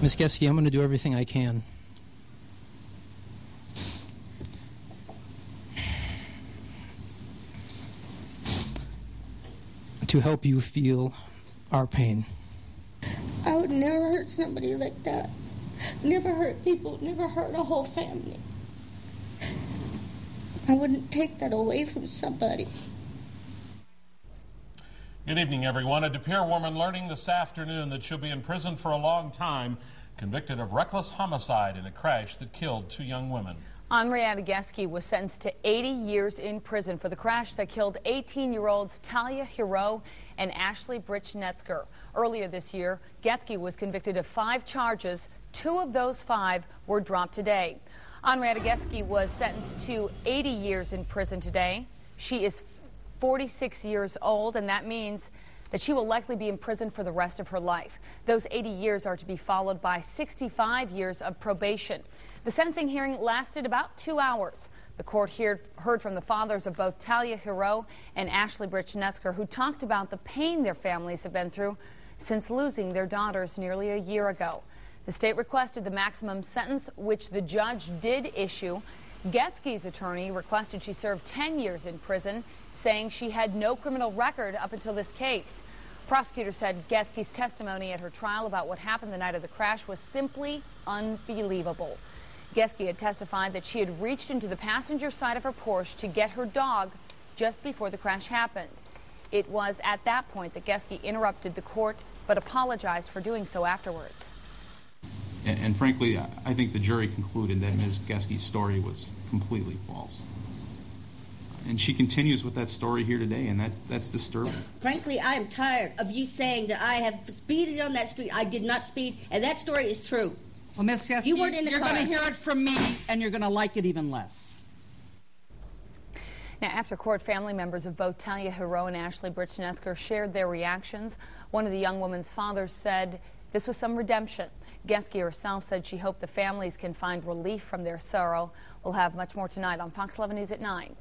Ms. Geske, I'm going to do everything I can to help you feel our pain. I would never hurt somebody like that. Never hurt people, never hurt a whole family. I wouldn't take that away from somebody. Good evening, everyone. A De Pere woman learning this afternoon that she'll be in prison for a long time, convicted of reckless homicide in a crash that killed 2 young women. Henrietta Geske was sentenced to 80 years in prison for the crash that killed 18-year-olds Talia Hero and Ashley Britsch-Knetzger. Earlier this year, Geske was convicted of 5 charges. 2 of those 5 were dropped today. Henrietta Geske was sentenced to 80 years in prison today. She is 46 years old, and that means that she will likely be in prison for the rest of her life. Those 80 years are to be followed by 65 years of probation. The sentencing hearing lasted about 2 hours. The court heard from the fathers of both Talia Hero and Ashley Britsch-Knetzger, who talked about the pain their families have been through since losing their daughters nearly a year ago. The state requested the maximum sentence, which the judge did issue. Geske's attorney requested she serve 10 years in prison, saying she had no criminal record up until this case. Prosecutors said Geske's testimony at her trial about what happened the night of the crash was simply unbelievable. Geske had testified that she had reached into the passenger side of her Porsche to get her dog just before the crash happened. It was at that point that Geske interrupted the court, but apologized for doing so afterwards. And frankly, I think the jury concluded that Ms. Geske's story was completely false. And she continues with that story here today, and that's disturbing. Frankly, I am tired of you saying that I have speeded on that street. I did not speed, and that story is true. Well, Ms. Geske, you weren't in the car. You're going to hear it from me, and you're going to like it even less. Now, after court, family members of both Talia Hero and Ashley Britsch-Knetzger shared their reactions. One of the young woman's fathers said this was some redemption. Geske herself said she hoped the families can find relief from their sorrow. We'll have much more tonight on Fox 11 News at 9.